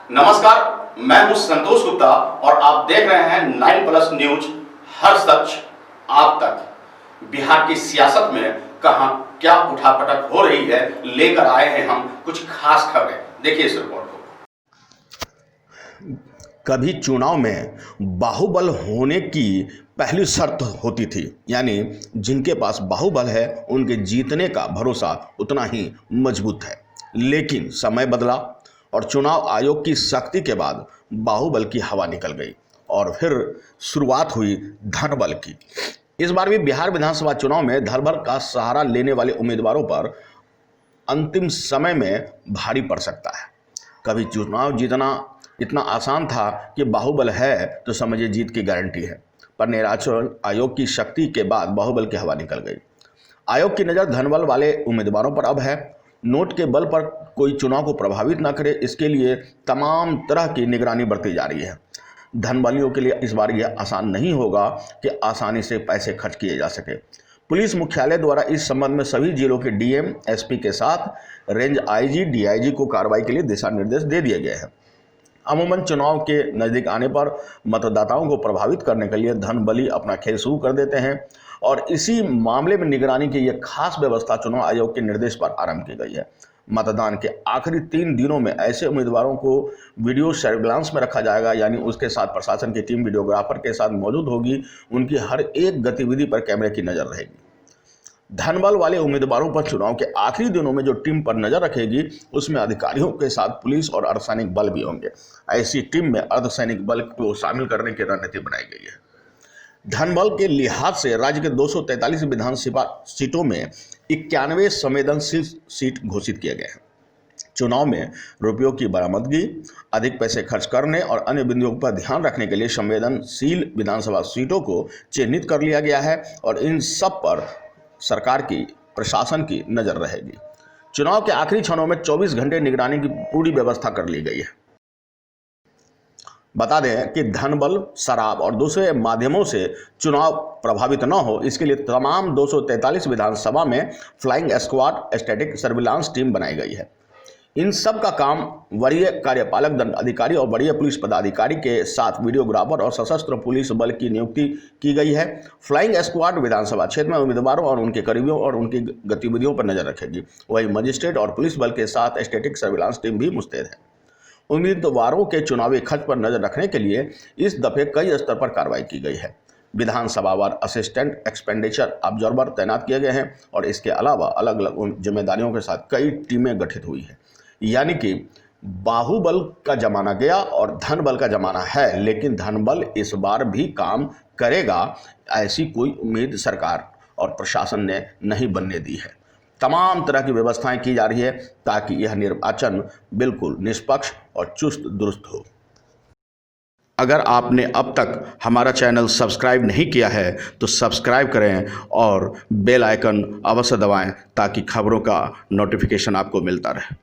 नमस्कार, मैं हूं संतोष गुप्ता और आप देख रहे हैं 9+ न्यूज। हर सच आप तक। बिहार की सियासत में कहां क्या उठापटक हो रही है, लेकर आए हैं हम कुछ खास खबरें। देखिए इस रिपोर्ट को। कभी चुनाव में बाहुबल होने की पहली शर्त होती थी, यानी जिनके पास बाहुबल है उनके जीतने का भरोसा उतना ही मजबूत है। लेकिन समय बदला और चुनाव आयोग की सख्ती के बाद बाहुबल की हवा निकल गई और फिर शुरुआत हुई धनबल की। इस बार भी बिहार विधानसभा चुनाव में धनबल का सहारा लेने वाले उम्मीदवारों पर अंतिम समय में भारी पड़ सकता है। कभी चुनाव जीतना इतना आसान था कि बाहुबल है तो समझिए जीत की गारंटी है, पर निर्वाचन आयोग की शक्ति के बाद बाहुबल की हवा निकल गई। आयोग की नज़र धनबल वाले उम्मीदवारों पर अब है। नोट के बल पर कोई चुनाव को प्रभावित न करे, इसके लिए तमाम तरह की निगरानी बरती जा रही है। धनबलियों के लिए इस बार यह आसान नहीं होगा कि आसानी से पैसे खर्च किए जा सके। पुलिस मुख्यालय द्वारा इस संबंध में सभी जिलों के डीएम, एसपी के साथ रेंज आईजी, डीआईजी को कार्रवाई के लिए दिशा निर्देश दे दिए गए हैं। अमूमन चुनाव के नज़दीक आने पर मतदाताओं को प्रभावित करने के लिए धनबली अपना खेल शुरू कर देते हैं और इसी मामले में निगरानी की यह खास व्यवस्था चुनाव आयोग के निर्देश पर आरंभ की गई है। मतदान के आखिरी 3 दिनों में ऐसे उम्मीदवारों को वीडियो सर्विलांस में रखा जाएगा, यानी उसके साथ प्रशासन की टीम वीडियोग्राफर के साथ मौजूद होगी। उनकी हर एक गतिविधि पर कैमरे की नज़र रहेगी। धनबल वाले उम्मीदवारों पर चुनाव के आखिरी दिनों में जो टीम पर नजर रखेगी, उसमें अधिकारियों के साथ पुलिस और अर्धसैनिक बल भी होंगे। ऐसी टीम में अर्धसैनिक बल को शामिल करने की रणनीति बनाई गई है। धनबल के लिहाज से राज्य के 243 विधानसभा सीटों में 91 संवेदनशील सीट घोषित किए गए हैं। चुनाव में रुपयों की बरामदगी, अधिक पैसे खर्च करने और अन्य बिंदुओं पर ध्यान रखने के लिए संवेदनशील विधानसभा सीटों को चिन्हित कर लिया गया है और इन सब पर सरकार की, प्रशासन की नजर रहेगी। चुनाव के आखिरी क्षणों में 24 घंटे निगरानी की पूरी व्यवस्था कर ली गई है। बता दें कि धनबल, शराब और दूसरे माध्यमों से चुनाव प्रभावित न हो, इसके लिए तमाम 243 विधानसभा में flying squad, static surveillance team बनाई गई है। इन सब का काम वरीय कार्यपालक दंड अधिकारी और वरीय पुलिस पदाधिकारी के साथ वीडियोग्राफर और सशस्त्र पुलिस बल की नियुक्ति की गई है। फ्लाइंग स्क्वाड विधानसभा क्षेत्र में उम्मीदवारों और उनके करीबियों और उनकी गतिविधियों पर नजर रखेगी। वहीं मजिस्ट्रेट और पुलिस बल के साथ स्टैटिक सर्विलांस टीम भी मुस्तैद है। उम्मीदवारों के चुनावी खर्च पर नजर रखने के लिए इस दफे कई स्तर पर कार्रवाई की गई है। विधानसभावार असिस्टेंट एक्सपेंडिचर ऑब्जर्वर तैनात किए गए हैं और इसके अलावा अलग अलग जिम्मेदारियों के साथ कई टीमें गठित हुई है। यानी कि बाहुबल का जमाना गया और धनबल का जमाना है, लेकिन धनबल इस बार भी काम करेगा, ऐसी कोई उम्मीद सरकार और प्रशासन ने नहीं बनने दी है। तमाम तरह की व्यवस्थाएं की जा रही है ताकि यह निर्वाचन बिल्कुल निष्पक्ष और चुस्त दुरुस्त हो। अगर आपने अब तक हमारा चैनल सब्सक्राइब नहीं किया है तो सब्सक्राइब करें और बेल आइकन अवश्य दबाएं ताकि खबरों का नोटिफिकेशन आपको मिलता रहे।